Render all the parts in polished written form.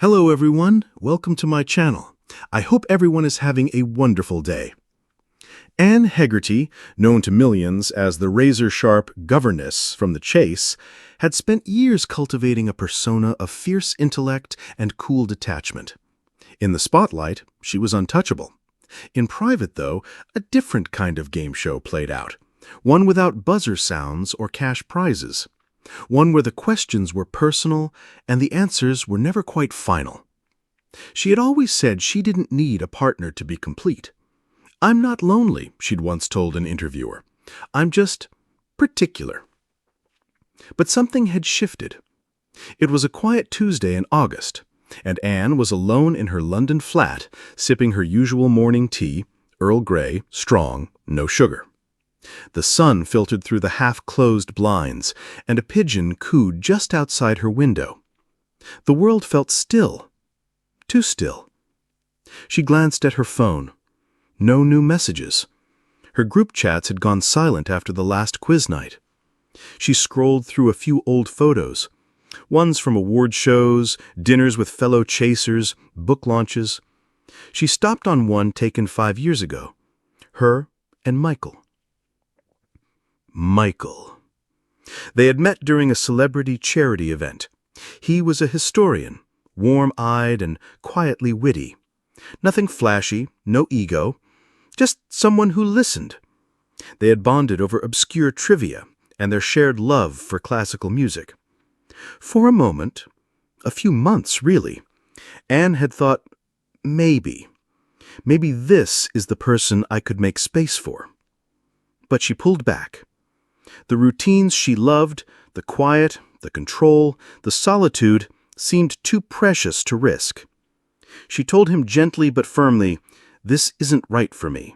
Hello everyone, welcome to my channel. I hope everyone is having a wonderful day. Anne Hegerty, known to millions as the razor-sharp governess from The Chase, had spent years cultivating a persona of fierce intellect and cool detachment. In the spotlight, she was untouchable. In private, though, a different kind of game show played out, one without buzzer sounds or cash prizes. One where the questions were personal and the answers were never quite final. She had always said she didn't need a partner to be complete. "I'm not lonely," she'd once told an interviewer. "I'm just particular." But something had shifted. It was a quiet Tuesday in August, and Anne was alone in her London flat, sipping her usual morning tea, Earl Grey, strong, no sugar. The sun filtered through the half-closed blinds, and a pigeon cooed just outside her window. The world felt still. Too still. She glanced at her phone. No new messages. Her group chats had gone silent after the last quiz night. She scrolled through a few old photos. Ones from award shows, dinners with fellow chasers, book launches. She stopped on one taken 5 years ago. Her and Michael. Michael. They had met during a celebrity charity event. He was a historian, warm-eyed and quietly witty. Nothing flashy, no ego, just someone who listened. They had bonded over obscure trivia and their shared love for classical music. For a moment, a few months really, Anne had thought, maybe this is the person I could make space for. But she pulled back. The routines she loved, the quiet, the control, the solitude, seemed too precious to risk. She told him gently but firmly, "This isn't right for me."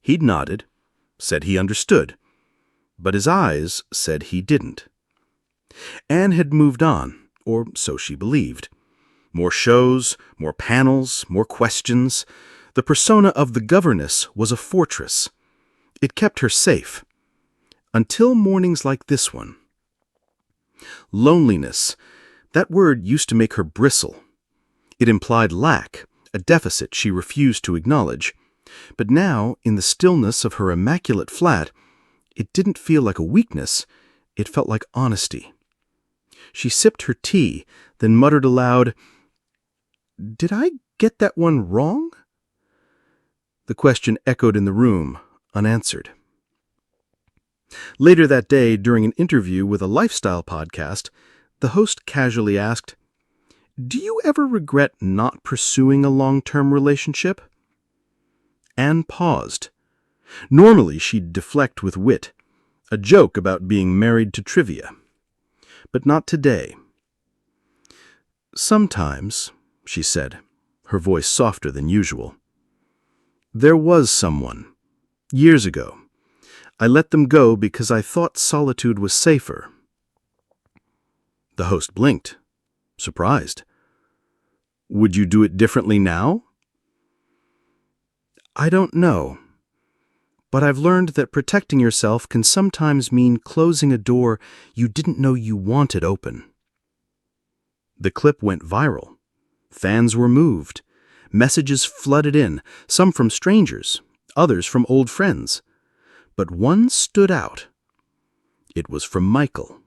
He'd nodded, said he understood, but his eyes said he didn't. Anne had moved on, or so she believed. More shows, more panels, more questions. The persona of the governess was a fortress. It kept her safe. Until mornings like this one. Loneliness. That word used to make her bristle. It implied lack, a deficit she refused to acknowledge. But now, in the stillness of her immaculate flat, it didn't feel like a weakness, it felt like honesty. She sipped her tea, then muttered aloud, "Did I get that one wrong?" The question echoed in the room, unanswered. Later that day, during an interview with a lifestyle podcast, the host casually asked, "Do you ever regret not pursuing a long-term relationship?" Anne paused. Normally, she'd deflect with wit, a joke about being married to trivia. But not today. "Sometimes," she said, her voice softer than usual. "There was someone. Years ago. I let them go because I thought solitude was safer." The host blinked, surprised. "Would you do it differently now?" "I don't know. But I've learned that protecting yourself can sometimes mean closing a door you didn't know you wanted open." The clip went viral. Fans were moved. Messages flooded in, some from strangers, others from old friends. But one stood out. It was from Michael.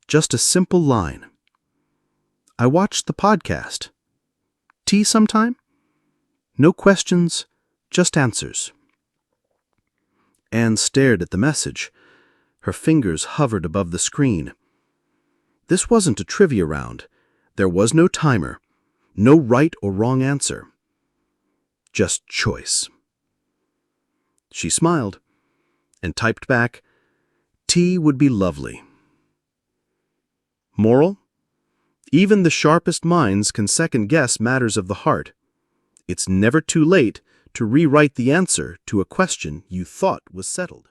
Just a simple line. "I watched the podcast. Tea sometime? No questions, just answers." Anne stared at the message. Her fingers hovered above the screen. This wasn't a trivia round. There was no timer, no right or wrong answer. Just choice. She smiled and typed back, "Tea would be lovely." Moral? Even the sharpest minds can second-guess matters of the heart. It's never too late to rewrite the answer to a question you thought was settled.